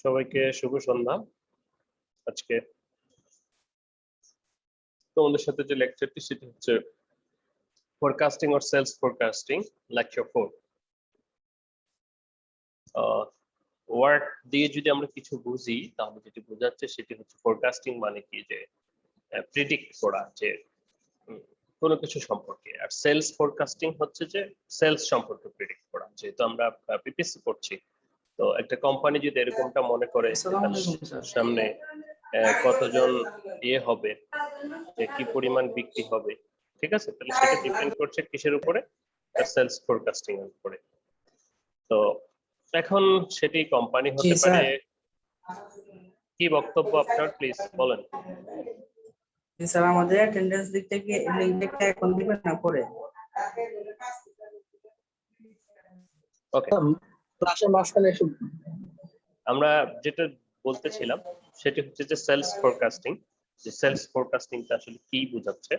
সবাইকে শুভ সন্ধ্যা। আজকে তোমাদের সাথে যে লেকচারটি সেটা হচ্ছে forecasting or sales forecasting lecture 4। Word দিয়ে যদি আমরা কিছু বুঝি তাহলে যেটি বোঝাচ্ছে সেটি হচ্ছে ফোরকাস্টিং মানে কি, যে প্রেডিক্ট করা যে কোনো কিছু সম্পর্কে, আর সেলস ফোরকাস্টিং হচ্ছে যে সেলস সম্পর্কে প্রেডিক্ট করা। যেহেতু আমরা পিপিসি করছি, তো একটা কোম্পানি যদি এরকমটা মনে করে সামনে কতজন ইয়ে হবে, যে কি পরিমাণ বিক্রি হবে, ঠিক আছে, তাহলে সেটা ডিপেন্ড করছে কিসের উপরে, সেলস ফোরকাস্টিং এর উপরে। তো এখন সেটি কোম্পানি হতে পারে। কি বক্তব্য আপনার, প্লিজ বলেন। স্যার আমাদের অ্যাটেন্ডেন্স দিক থেকে লিংকটা এখন দিবেন না পরে? ওকে, ক্লাসের মাঝখানে এসে আমরা যেটা বলতেছিলাম সেটি হচ্ছে যে সেলস ফোরকাস্টিং। যে সেলস ফোরকাস্টিংটা আসলে কি বোঝাচ্ছে,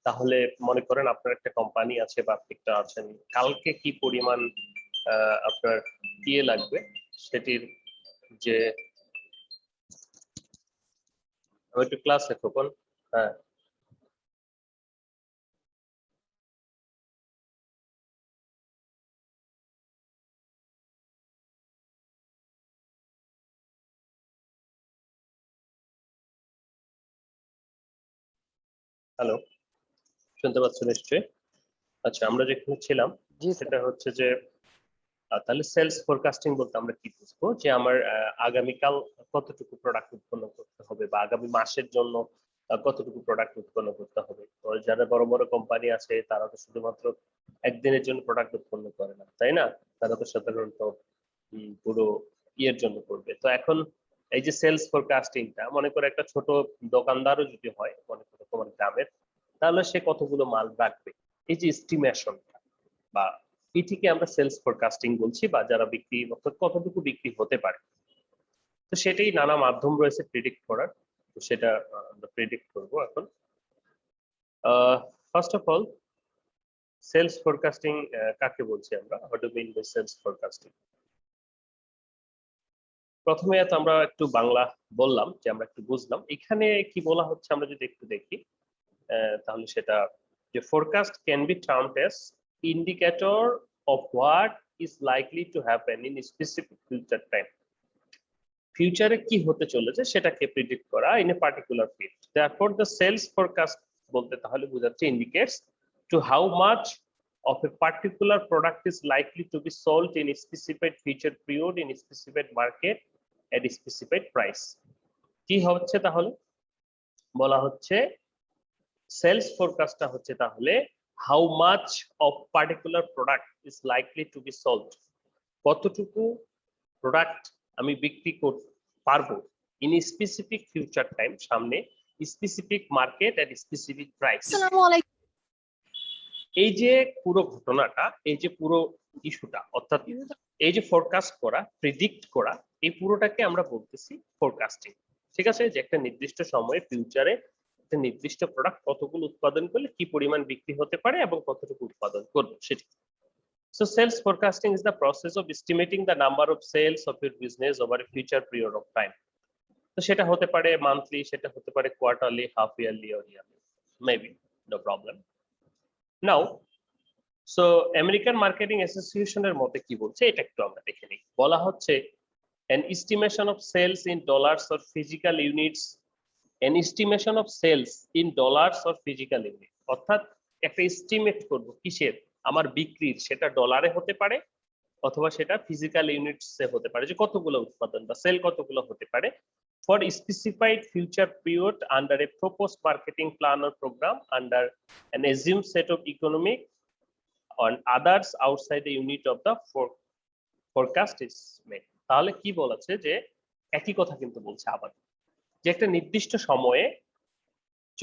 তাহলে মনে করেন আপনার একটা কোম্পানি আছে বা আপনি একটা আছেন, কালকে কি পরিমাণ আপনার ইয়ে লাগবে সেটির, যে একটু ক্লাসে খোকন, হ্যাঁ হ্যালো, শুনতে পাচ্ছেন নিশ্চয়ই? আচ্ছা, আমরা যেখানে ছিলাম সেটা হচ্ছে যে তাহলে সেলস ফোরকাস্টিং বলতে আমরা কি বুঝবো, যে আমার আগামীকাল কতটুকু প্রোডাক্ট উৎপন্ন করতে হবে বা আগামী মাসের জন্য কতটুকু প্রোডাক্ট উৎপন্ন করতে হবে। তো যারা বড় বড় কোম্পানি আছে তারা তো শুধুমাত্র একদিনের জন্য প্রোডাক্ট উৎপন্ন করে না, তাই না? তারা তো সাধারণত পুরো ইয়ের জন্য করবে। তো এখন এই যে সেলস ফোরকাস্টিংটা, মনে করে একটা ছোট দোকানদারও যদি হয়, মনে করো তোমার গ্রামের, তাহলে সে কতগুলো মাল রাখবে, এই যে এস্টিমেশনটা বা এটিকে আমরা সেলস ফোরকাস্টিং বলছি, বা যারা বিক্রি অর্থাৎ কতটুকু বিক্রি হতে পারে। তো সেটাই নানা মাধ্যম রয়েছে প্রেডিক্ট করার, তো সেটা আমরা প্রেডিক্ট করবো এখন। First of all, sales forecasting কাকে বলছি আমরা, what do mean by sales forecasting? প্রথমে তো আমরা একটু বাংলা বললাম, যে আমরা একটু বুঝলাম এখানে কি বলা হচ্ছে, আমরা যদি একটু দেখি তাহলে সেটা, যে forecast can be termed as indicator of what is likely to happen in a specific future time. ফিউচারে কি হতে চলেছে সেটাকে প্রেডিক্ট করা in a particular field. therefore the sales forecast বলতে তাহলে বোঝাচ্ছে indicates to how much of a particular product is likely to be sold in a specified future period in a specified market at a specified price. কি হচ্ছে তাহলে, বলা হচ্ছে sales ফোরকাস্টটা হচ্ছে তাহলে how much of particular product is likely to B sold, কতটুকু product আমি বিক্রি করতে পারবো ইন স্পেসিফিক ফিউচার টাইম, সামনে স্পেসিফিক মার্কেট এট স্পেসিফিক প্রাইস। এই যে পুরো ঘটনাটা, এই যে পুরো ইস্যুটা, অর্থাৎ এই যে ফোরকাস্ট করা, প্রেডিক্ট করা, এই পুরোটাকে আমরা বলতেছি ফোরকাস্টিং। ঠিক আছে, যে একটা নির্দিষ্ট সময়ে ফিউচারে একটা নির্দিষ্ট প্রোডাক্ট কতগুলো উৎপাদন করলে কি পরিমাণ বিক্রি হতে পারে এবং কতটুকু উৎপাদন করবে সেটি। So sales forecasting is the process of estimating the number of sales of your business over a future period of time. তো সেটা হতে পারে মান্থলি, সেটা হতে পারে quarterly, half yearly or yearly, maybe, no problem. Now, so American marketing অ্যাসোসিয়েশনের মতে কি বলছে এটা একটু আমরা দেখে নিই। বলা হচ্ছে an estimation of sales in dollars or physical units, an estimation of sales in dollars or physical units, অর্থাৎ একটা এস্টিমেট করব কিসের, আমার বিক্রির, সেটা ডলারে হতে পারে অথবা সেটা ফিজিক্যাল ইউনিটসে হতে পারে, যে কতগুলো উৎপাদন বা সেল কতগুলো হতে পারে for specified future period under a proposed marketing plan or program under an assumed set of economic and others outside the unit of the forecast is made. তাহলে কি বলেছে, যে একই কথা কিন্তু বলছে আবার, যে একটা নির্দিষ্ট সময়ে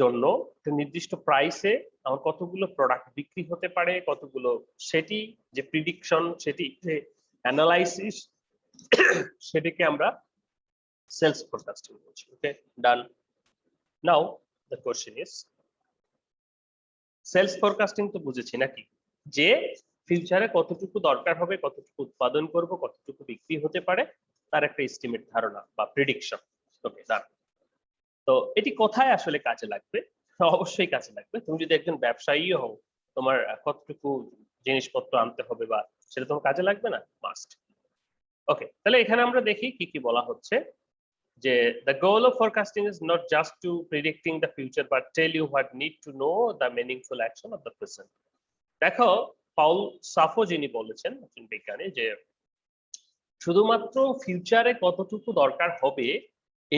জন্য একটা নির্দিষ্ট প্রাইসে আমার কতগুলো প্রোডাক্ট বিক্রি হতে পারে, কতগুলো, সেটি যে প্রিডিকশন, সেটি যে অ্যানালাইসিস, সেটিকে আমরা সেলস ফোরকাস্টিং বলছি। Okay, done. Now the question is, sales forecasting তো বুঝেছি নাকি, যে ফিউচারে কতটুকু দরকার হবে, কতটুকু উৎপাদন করব, কতটুকু বিক্রি হতে পারে, তার একটা এস্টিমেট ধারণা বা প্রেডিকশন। ওকে, তো এটি কোথায় আসলে কাজে লাগবে? অবশ্যই কাজে লাগবে। তুমি যদি একজন ব্যবসায়ী হও, তোমার কতটুকু জিনিসপত্র আনতে হবে বা সেটা তোমার কাজে লাগবে না? মাস্ট। ওকে, তাহলে এখানে আমরা দেখি কি কি বলা হচ্ছে যে the goal of forecasting is not just to predicting the future but tell you what need to know the meaningful action of the present. দেখো, পাউল সাফো যিনি বলেছেন, একজন বিজ্ঞানী, যে শুধুমাত্র ফিউচারে কতটুকু দরকার হবে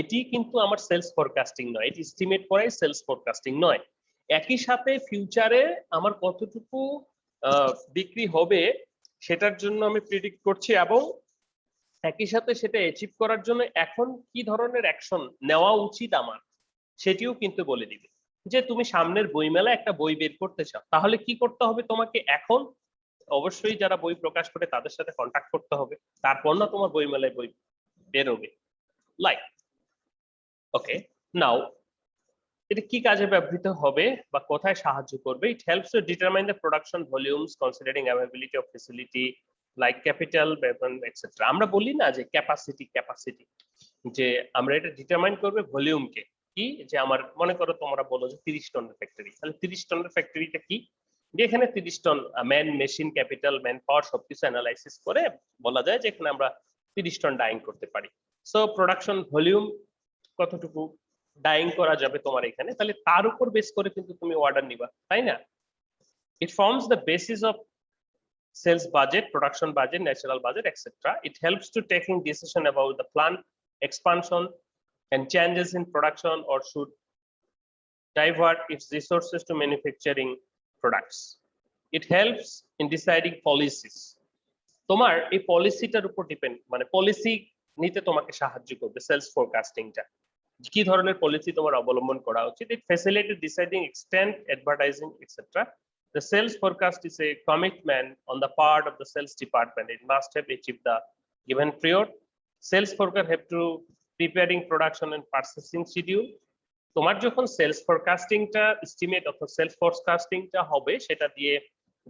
এটি কিন্তু আমার সেলস ফরকাস্টিং নয়, এটি এস্টিমেট করাই সেলস ফরকাস্টিং নয়। একই সাথে ফিউচারে আমার কতটুকু বিক্রি হবে সেটার জন্য আমি প্রেডিক্ট করছি, এবং একই সাথে সেটা অ্যাচিভ করার জন্য এখন কি ধরনের অ্যাকশন নেওয়া উচিত আমার সেটিও কিন্তু বলে দিবে। যে তুমি সামনের বইমেলা একটা বই বের করতে চাও, তাহলে কি করতে হবে তোমাকে এখন? অবশ্যই যারা বই প্রকাশ করে তাদের সাথে কন্ট্যাক্ট করতে হবে, তারপর না তোমার বইমেলায় বই বেরোবে। লাইক, ওকে, নাও এটা কি কাজে ব্যবহৃত হবে বা কোথায় সাহায্য করবে? It helps to determine the production volumes considering availability of facility like capital বেতন এটসেট্রা। আমরা বলি না যে ক্যাপাসিটি, যে আমরা এটা ডিটারমাইন করবে ভলিউমকে। কি, যে আমার মনে করো তোমরা বলো যে 30 টনের ফ্যাক্টরি, তাহলে 30 টনের ফ্যাক্টরিটা কি, যে এখানে 30 ton man, machine, capital, man power সবকিছু অ্যানালাইসিস করে বলা যায় যে এখানে আমরা 30 টন ডাইং করতে পারি। সো প্রোডাকশন ভলিউম কতটুকু ডাইং করা যাবে তোমার এখানে, তাহলে তার উপর বেস করে কিন্তু তুমি অর্ডার নিবা, তাই না? It forms the basis of sales budget, production budget, natural budget, etc. It helps to taking decision about the plant expansion and changes in production or should divert its resources to manufacturing products. It helps in deciding policies. তোমার এই পলিসিটার উপর depend, মানে policy নিতে তোমাকে সাহায্য করবে sales ফরকাস্টিংটা, কি ধরনের পলিসি তোমার অবলম্বন করা উচিত। It facilitate deciding extent, advertising etcetera. The sales forecast is a commitment on the part of the sales department. It must have achieved the given period. Sales forecast have to preparing production and purchasing schedule. তোমার যখন sales ফরকাস্টিংটা estimate অথবা sales ফরকাস্টিংটা হবে, সেটা দিয়ে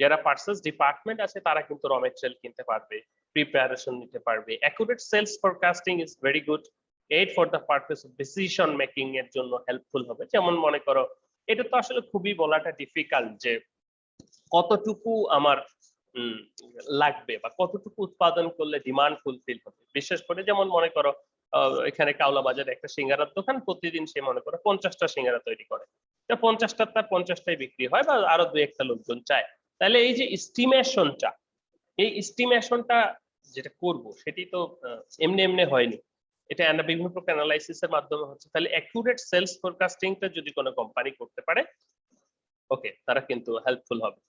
যারা purchase department আছে তারা কিন্তু র মেটেরিয়াল কিনতে পারবে, প্রিপারেশন নিতে পারবে। Accurate sales forecasting is very good aid for the purpose of decision making এর জন্য হেল্পফুল হবে। যেমন মনে করো, এটা তো আসলে খুবই বলাটা ডিফিকাল্ট যে কতটুকু আমার লাগবে বা কতটুকু উৎপাদন করলে ডিমান্ড ফুলফিল হবে। বিশেষ করে যেমন মনে করো এখানে কাওলা বাজারে একটা সিঙ্গারার দোকান, প্রতিদিন সে মনে করো 50টা সিঙ্গারা তৈরি করে, 50টা তার 50টাই বিক্রি হয় বা আরো দু একটা লোকজন চায়। তাহলে এই যে এস্টিমেশনটা, এই এস্টিমেশনটা যেটা করব সেটি তো এমনি এমনি হয়নি, এটা বিভিন্ন প্রকার অ্যানালাইসিসের মাধ্যমে হচ্ছে। তাহলে অ্যাকুরেট সেলস ফরকাস্টিংটা যদি কোনো কোম্পানি করতে পারে, ওকে, তারা কিন্তু হেল্পফুল হবে।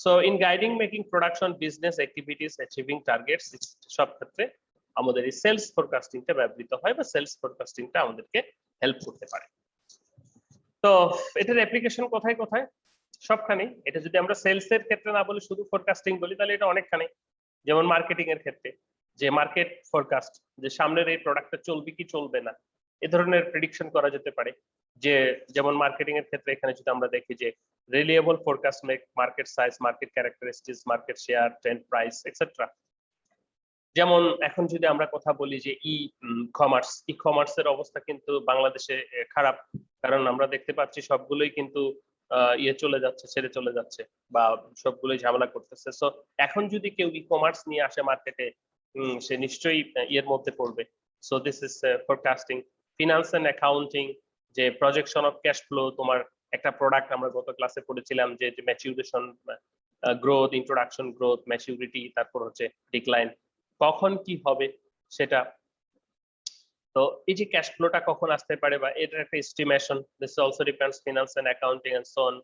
So in guiding making production business activities achieving targets, সব ক্ষেত্রে আমাদের এই সেলস ফরকাস্টিংটা ব্যবহৃত হয় বা সেলস ফরকাস্টিংটা আমাদেরকে হেল্প করতে পারে। তো এটার অ্যাপ্লিকেশন কোথায় কোথায়? সবখানে। এটা যদি আমরা সেলস এর ক্ষেত্রে না বলে শুধু ফরকাস্টিং বলি, তাহলে এটা অনেকখানে। যেমন মার্কেটিং এর ক্ষেত্রে, যে মার্কেট ফরকাস্ট, যে সামনের এই প্রোডাক্টটা চলবে কি চলবে না, এ ধরনের প্রেডিকশন করা যেতে পারে। যে যেমন মার্কেটিং এর ক্ষেত্রে এখানে যদি আমরা দেখি যে reliable forecast make market size, market characteristics, market share, trend, price etcetera. যেমন এখন যদি আমরা কথা বলি যে ই কমার্সের অবস্থা কিন্তু বাংলাদেশে খারাপ, কারণ আমরা দেখতে পাচ্ছি সবগুলোই কিন্তু চলে যাচ্ছে, ছেড়ে চলে যাচ্ছে বা সবগুলোই ঝামেলা করতেছে। সো এখন যদি কেউ ই কমার্স নিয়ে আসে মার্কেটে, সে নিশ্চয়ই এর মধ্যে পড়বে। So this is forecasting. Finance and accounting, যে প্রজেকশন অফ ক্যাশ ফ্লো, তোমার একটা প্রোডাক্ট আমরা গত ক্লাসে পড়েছিলাম যে maturation, growth, introduction, growth, maturity, তারপর হচ্ছে ডিক্লাইন, কখন কি হবে সেটা। তো এই যে ক্যাশ ফ্লোটা কখন আসতে পারে বা এটার একটা estimation, this also depends finance and accounting and so on.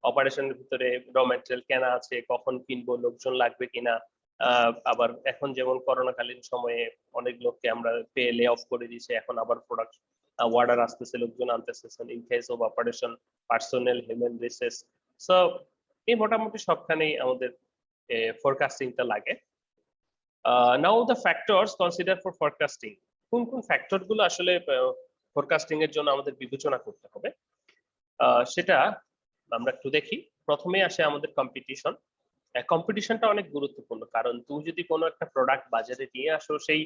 অপারেশনের ভিতরে র ম্যাটেরিয়াল কেনা আছে, কখন কিনবো, লোকজন লাগবে কিনা। আবার এখন যেমন করোনাকালীন সময়ে অনেক লোককে আমরা পে লে অফ করে দিয়েছি, এখন আবার প্রোডাক্ট অর্ডার আসতেছে, লোকজন আনতেছে। In case of operation, personal, human resource. So এই মোটামুটি সবখানেই আমাদের ফরকাস্টিংটা লাগে। Now the factors consider for forecasting. কোন কোন ফ্যাক্টর গুলো আসলে ফরকাস্টিং এর জন্য আমাদের বিবেচনা করতে হবে সেটা আমরা একটু দেখি। প্রথমে আসে আমাদের কম্পিটিশনটা অনেক গুরুত্বপূর্ণ, কারণ তুমি যদি কোনো একটা প্রোডাক্ট বাজারে নিয়ে আসো, সেই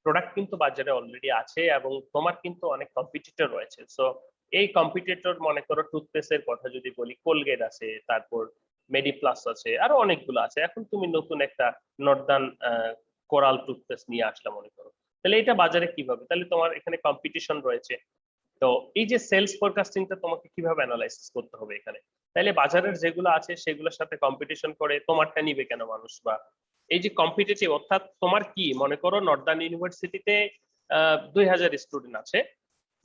প্রোডাক্ট কিন্তু বাজারে অলরেডি আছে এবং তোমার কিন্তু অনেক কম্পিটিটর রয়েছে। সো এই কম্পিটিটর মনে করো টুথপেস্টের কথা যদি বলি, কোলগেট আছে, তারপর মেডিপ্লাস আছে, আরো অনেকগুলো আছে। এখন তুমি নতুন একটা নর্দার্ন কোরাল টুথপেস্ট নিয়ে আসলে মনে করো, তাহলে এটা বাজারে কিভাবে, তাহলে তোমার এখানে কম্পিটিশন রয়েছে। তো এই যে সেলস ফোরকাস্টিংটা তোমাকে কিভাবে অ্যানালাইসিস করতে হবে এখানে, তাহলে বাজারের যেগুলো আছে সেগুলোর সাথে কম্পিটিশন করে তোমারটা নিবে কেন মানুষ, বা এই যে কম্পিটিটিভ, অর্থাৎ তোমার কি মনে করো নর্দার্ন ইউনিভার্সিটিতে 2000 স্টুডেন্ট আছে,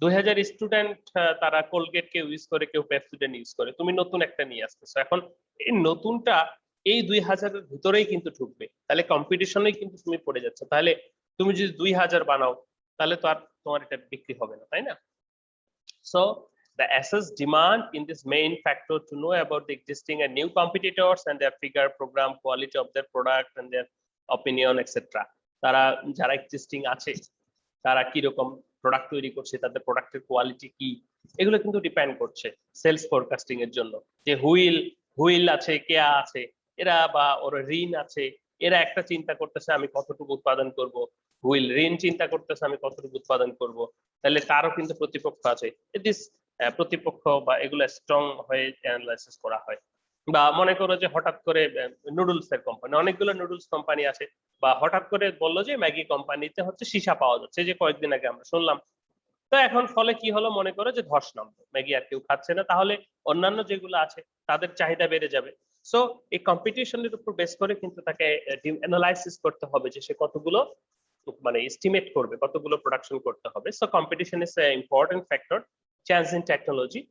2000 স্টুডেন্ট তারা কোলগেট কেউ ইউজ করে, কেউ পেপসোডেন্ট ইউজ করে, তুমি নতুন একটা নিয়ে আসতেছো। এখন এই নতুনটা এই 2000-এর ভিতরেই কিন্তু ঢুকবে, তাহলে কম্পিটিশনেই কিন্তু তুমি পড়ে যাচ্ছ। তাহলে তুমি যদি 2000 বানাও তাহলে তো আর তোমার এটা বিক্রি হবে না, তাই না? So the assess demand in this main factor to know about the existing and new competitors and their figure, program, quality of their product and their opinion, etc. তারা যারা এক্সিস্টিং আছে তারা কি রকম প্রোডাক্ট তৈরি করছে, তাদের প্রোডাক্টের কোয়ালিটি কি, এগুলো কিন্তু ডিপেন্ড করছে সেলস ফোরকাস্টিং এর জন্য। যে হুইল আছে, কেয়া আছে, এরা বা ওর রিন আছে, এরা একটা চিন্তা করতেছে আমি কতটুকু উৎপাদন করব, রিন চিন্তা করতেছে আমি কতটুকু উৎপাদন করব, তাহলে তারও কিন্তু প্রতিপক্ষ আছে। দিস প্রতিপক্ষ বা এগুলো স্ট্রং হয়ে অ্যানালাইসিস করা হয়। বা মনে করো যে হঠাৎ করে নুডলস এর কোম্পানি, অনেকগুলো নুডলস কোম্পানি আছে, বা হঠাৎ করে বললো যে ম্যাগি কোম্পানিতে হচ্ছে সীসা পাওয়া যাচ্ছে, যে কয়েকদিন আগে আমরা শুনলাম। তো এখন ফলে কি হলো, মনে করো যে ধস নামলো, ম্যাগি আর কেউ খাচ্ছে না, তাহলে অন্যান্য যেগুলো আছে তাদের চাহিদা বেড়ে যাবে। সো এই কম্পিটিশনের উপর বেস করে কিন্তু তাকে অ্যানালাইসিস করতে হবে যে সে কতগুলো মানে এস্টিমেট করবে, কতগুলো প্রোডাকশন করতে হবে। So competition is a important factor. Change in technology,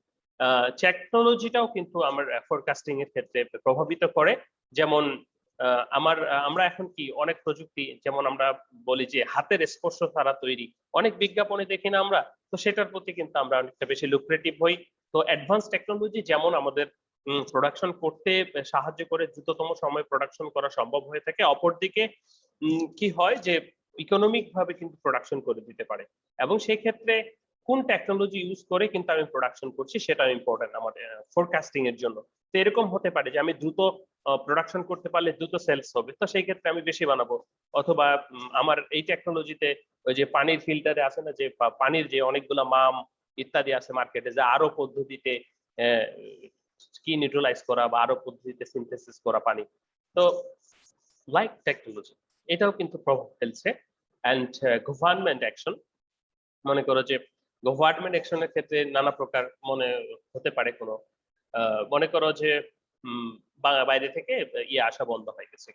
টেকনোলজিটাও কিন্তু আমার ফোরকাস্টিং এর ক্ষেত্রে প্রভাবিত করে। যেমন আমরা এখন কি অনেক প্রযুক্তি, যেমন আমরা বলি যে হাতের স্পর্শ ছাড়া তৈরি অনেক বিজ্ঞাপনে দেখি না আমরা, তো সেটার প্রতি কিন্তু আমরা অনেকটা বেশি লুক্রেটিভ হই। তো অ্যাডভান্স টেকনোলজি যেমন আমাদের প্রোডাকশন করতে সাহায্য করে, দ্রুততম সময়ে প্রোডাকশন করা সম্ভব হয়ে থাকে, অপরদিকে কি হয় যে ইকোনমিক ভাবে কিন্তু প্রোডাকশন করে দিতে পারে। এবং সেই ক্ষেত্রে কোন টেকনোলজি ইউজ করে কিন্তু আমি প্রোডাকশন করছি সেটা ইম্পর্টেন্ট আমাদের ফোরকাস্টিং এর জন্য। তো এরকম হতে পারে যে আমি দ্রুত প্রোডাকশন করতে পারলে দ্রুত সেলস হবে, তো সেই ক্ষেত্রে আমি বেশি বানাবো। অথবা আমার এই টেকনোলজিতে ওই যে পানির ফিল্টারে আছে না, যে পানির যে অনেকগুলো মাম ইত্যাদি আছে মার্কেটে, যে আরো পদ্ধতিতে কি নিউট্রালাইজ করা বা আরো পদ্ধতিতে সিনথেসিস করা পানি, তো লাইক টেকনোলজি এটাও কিন্তু প্রভাব ফেলছে। অ্যান্ড গভর্নমেন্ট অ্যাকশন, মনে করো যে গভর্নমেন্ট অ্যাকশনের ক্ষেত্রে নানা প্রকার মনে হতে পারে কোনো মনে করো যে বাইরে থেকে ইয়ে আসা বন্ধ হয়ে গেছে,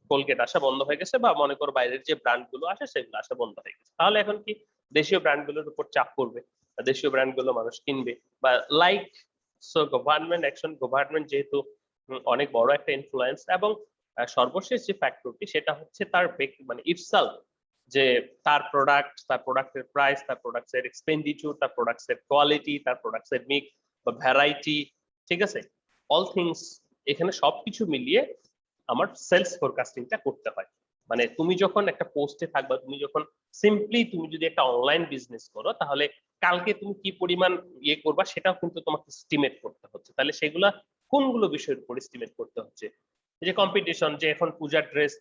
কোলগেট আসা বন্ধ হয়ে গেছে, বা মনে করো বাইরের যে ব্র্যান্ড গুলো আসে সেগুলো আসা বন্ধ হয়ে গেছে, তাহলে এখন কি দেশীয় ব্র্যান্ড গুলোর উপর চাপ পড়বে, দেশীয় ব্র্যান্ড গুলো মানুষ কিনবে বা like. So government action, government যেহেতু অনেক বড় একটা ইনফ্লুয়েন্স, এবং সর্বশেষ যে ফ্যাক্টরটি সেটা হচ্ছে তার মানে ইফসাল, যে তার প্রোডাক্ট, তার প্রোডাক্টের প্রাইস, তার প্রোডাক্টের এক্সপেন্ডিচার, তার প্রোডাক্টের কোয়ালিটি, তার প্রোডাক্টের মিক্স বা ভ্যারাইটি, ঠিক আছে, অল থিংস, এখানে সবকিছু মিলিয়ে আমার সেলস ফোরকাস্টিংটা করতে হয়। মানে তুমি যখন একটা পোস্টে থাকবা, তুমি যখন সিম্পলি তুমি যদি একটা অনলাইন বিজনেস করো, তাহলে কালকে তুমি কি পরিমাণ ইয়ে করবা সেটাও কিন্তু তোমাকে এস্টিমেট করতে হচ্ছে। তাহলে সেগুলা কোনগুলো বিষয়ের উপর এস্টিমেট করতে হচ্ছে, এই যে কম্পিটিশন, যে এখন পূজার ড্রেস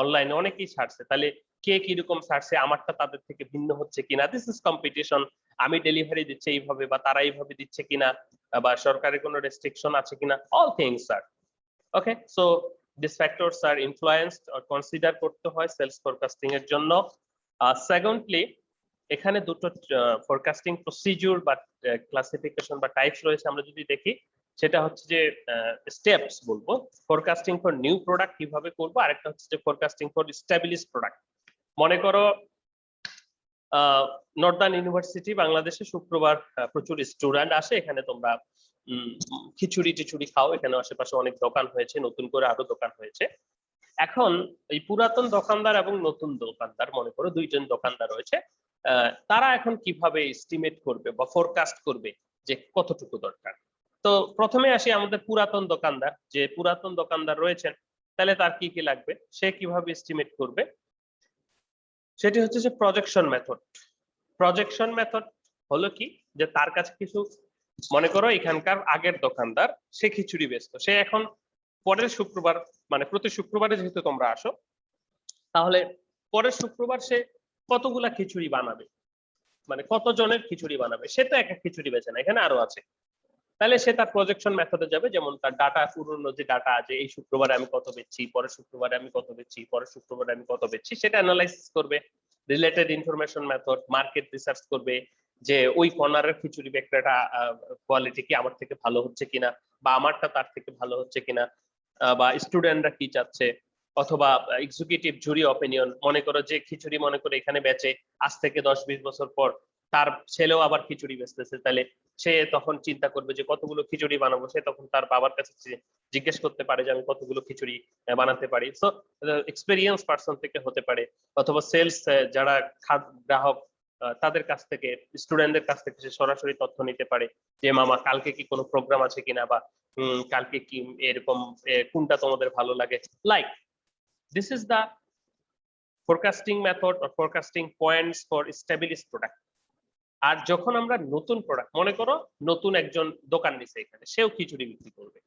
অনলাইনে অনেকেই ছাড়ছে, তাহলে কে কিরকম ছাড়ছে, আমারটা তাদের থেকে ভিন্ন হচ্ছে কিনা, দিস ইজ কম্পিটিশন। আমি ডেলিভারি দিচ্ছে এইভাবে বা তারা এইভাবে দিচ্ছে কিনা, বা সরকারের কোনো রেস্ট্রিকশন আছে কিনা, all things are okay. So this factors are influenced or consider করতে হয় সেলস ফোরকাস্টিং এর জন্য। সেকেন্ডলি, এখানে দুটো ফোরকাস্টিং প্রসিডিউর বা ক্লাসিফিকেশন বা টাইপস রয়েছে, আমরা যদি দেখি সেটা হচ্ছে যে স্টেপস বলবো, ফোরকাস্টিং ফর নিউ প্রোডাক্ট কিভাবে করবো, আরেকটা হচ্ছে যে ফোরকাস্টিং ফর এস্টাবলিশ প্রোডাক্ট। মনে করো নর্দার্ন ইউনিভার্সিটি বাংলাদেশে শুক্রবার প্রচুর স্টুডেন্ট আসে, এখানে তোমরা খিচুড়ি টিচুড়ি খাও, এখানে আশেপাশে অনেক দোকান হয়েছে, নতুন করে আরো দোকান হয়েছে। এখন এই পুরাতন দোকানদার এবং নতুন দোকানদার, মনে করো দুইজন দোকানদার রয়েছে, তারা এখন কিভাবে এস্টিমেট করবে বা ফোরকাস্ট করবে যে কতটুকু দরকার। তো প্রথমে আসি আমাদের পুরাতন দোকানদার, যে পুরাতন দোকানদার রয়েছেন, তাহলে তার কি কি লাগবে, সে কিভাবে এস্টিমেট করবে, সেটি হচ্ছে যে প্রজেকশন মেথড। প্রজেকশন মেথড হলো কি, যে তার কাছে কিছু, মনে করো এখানকার আগের দোকানদার সে খিচুড়ি বেচতো, সে এখন পরের শুক্রবার, মানে প্রতি শুক্রবারে যেহেতু তোমরা আসো, তাহলে পরের শুক্রবার সে কতগুলা খিচুড়ি বানাবে, মানে কত জনের খিচুড়ি বানাবে, সে তো এক এক খিচুড়ি বেছে না, এখানে আরো আছে। তাহলে সে তার প্রজেকশন মেথডে যাবে, যেমন তার ডাটা, পুরনো যে ডাটা আছে, এই শুক্রবারে আমি কত বেচছি, পরের শুক্রবারে আমি কত বেচছি, পরের শুক্রবারে আমি কত বেচছি, সেটা অ্যানালাইসিস করবে। Related information method, market research করবে যে ওই কর্নারের খিচুড়ি বিক্রেতা কোয়ালিটি কি আমার থেকে ভালো হচ্ছে কিনা, বা আমারটা তার থেকে ভালো হচ্ছে কিনা, বা স্টুডেন্টরা কি চাচ্ছে, অথবা এক্সিকিউটিভ জুরি অপিনিয়ন। মনে করো যে খিচুড়ি মনে করে এখানে বেচে, আজ থেকে 10-20 বছর পর তার ছেলেও আবার খিচুড়ি বেচতেছে, তাহলে সে তখন চিন্তা করবে যে কতগুলো খিচুড়ি বানাবো। সে তখন তার বাবার কাছে জিজ্ঞেস করতে পারে যে আমি কতগুলো খিচুড়ি বানাতে পারি। সো এক্সপেরিয়েন্স পার্সন থেকে হতে পারে, অথবা সেলস যারা গ্রাহক তাদের কাছ থেকে, স্টুডেন্টদের কাছ থেকে সে সরাসরি তথ্য নিতে পারে যে মামা কালকে কি কোনো প্রোগ্রাম আছে কিনা, বা কালকে কি এরকম কোনটা তোমাদের ভালো লাগে। Like this is the forecasting method or forecasting points for established product. আর যখন আমরা নতুন প্রোডাক্ট, মনে করো নতুন একজন দোকান নিছে এখানে, সেও খিচুড়ি বিক্রি করবে,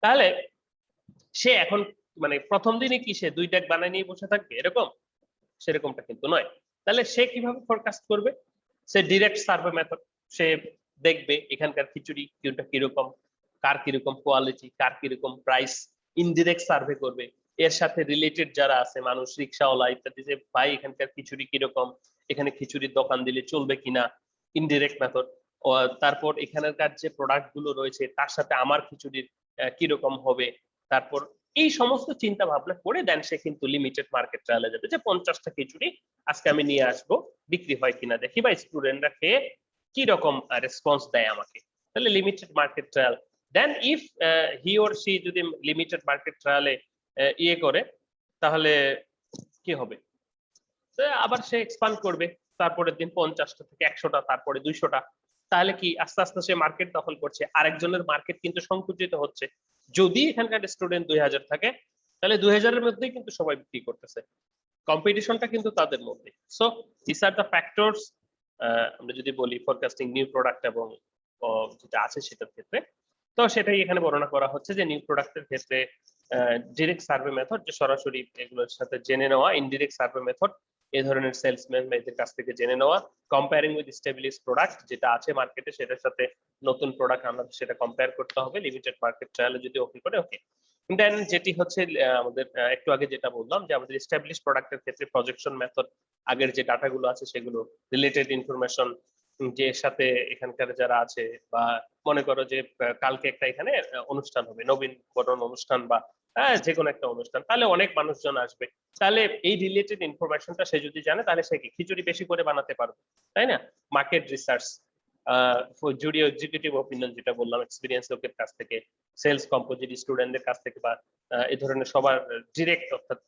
তাহলে সে এখন মানে প্রথম দিনে কি সে 2 ট্যাগ বানায় নিয়ে বসে থাকবে এরকম? সেরকমটা কিন্তু নয়। তাহলে সে কিভাবে ফোরকাস্ট করবে? সে ডিরেক্ট সার্ভে মেথড, সে দেখবে এখানকার খিচুড়ি কোনটা কিরকম, কার কিরকম কোয়ালিটি, কার কিরকম প্রাইস, ইনডিরেক্ট সার্ভে করবে। এর সাথে রিলেটেড যারা আছে মানুষ, রিক্সাওয়ালা ইত্যাদি, যে ভাই এখানকার খিচুড়ি কিরকম, এখানে খিচুড়ির দোকান দিলে চলবে কিনা, ইনডিরেক্ট মেথড। তারপর এখানকার যে প্রোডাক্ট গুলো রয়েছে তার সাথে আমার খিচুড়ির কিরকম হবে। তারপর এই সমস্ত চিন্তা ভাবনা করে দেন সে কিন্তু লিমিটেড মার্কেট ট্রায়ালে যাবে, যে 50টা খিচুড়ি আজকে আমি নিয়ে আসবো, বিক্রি হয় কিনা দেখি, বা স্টুডেন্টরা খেয়ে কি রকম রেসপন্স দেয় আমাকে। তাহলে limited market trial. Then if he or she যদি লিমিটেড মার্কেট ট্রায়ালে ইয়ে করে, তাহলে কি হবে? আবার সে এক্সপান্ড করবে, তারপরের দিন 50টা থেকে 100টা, তারপরে 200টা। তাহলে কি আস্তে আস্তে সে মার্কেট দখল করছে, আরেকজনের মার্কেট কিন্তু সংকুচিত হচ্ছে। যদি এখানকার স্টুডেন্ট 2000 থাকে, তাহলে 2000-এর মধ্যেই কিন্তু সবাই বিক্রি করতেছে, কম্পিটিশনটা কিন্তু তাদের মধ্যে। So this are the factors, আমরা যদি বলি ফরকাস্টিং নিউ প্রোডাক্ট এবং যেটা আছে সেটার ক্ষেত্রে। তো সেটাই এখানে বর্ণনা করা হচ্ছে যে নিউ প্রোডাক্টের ক্ষেত্রে ডিরেক্ট সার্ভে মেথড, যে সরাসরি এগুলোর সাথে জেনে নেওয়া, ইনডিরেক্ট সার্ভে মেথড, এই ধরনের সেলসম্যান এদের কাছ থেকে জেনে নেওয়া, কম্পেয়ারিং উইথ এস্টাবলিশড প্রোডাক্ট যেটা আছে মার্কেটে, সেটার সাথে নতুন প্রোডাক্ট আমরা সেটা কম্পেয়ার করতে হবে লিমিটেড মার্কেট ট্রায়ালে যদি ওকে করে, ওকে। দেন যেটি হচ্ছে আমাদের একটু আগে যেটা বললাম, যে আমাদের এস্টাবলিশ প্রোডাক্টের ক্ষেত্রে প্রজেকশন মেথড, আগের যে ডাটাগুলো আছে সেগুলো, রিলেটেড ইনফরমেশন, যে সাথে এখানকার যারা আছে, বা মনে করো যে কালকে একটা এখানে অনুষ্ঠান হবে, নবীনবরণ অনুষ্ঠান, বা যে কোনো একটা অনুষ্ঠান, তাহলে অনেক মানুষজন আসবে। তাহলে এই রিলেটেড ইনফরমেশনটা সে যদি জানে, তাহলে সে কি খিচুড়ি বেশি করে বানাতে পারবে, তাই না? মার্কেট রিসার্চ, জুরি এক্সিকিউটিভ অপিনিয়ন যেটা বললাম, এক্সপিরিয়েন্স লোকের কাছ থেকে, সেলস কম্পোজিট স্টুডেন্টদের কাছ থেকে, বা এই ধরনের সবার ডিরেক্ট, অর্থাৎ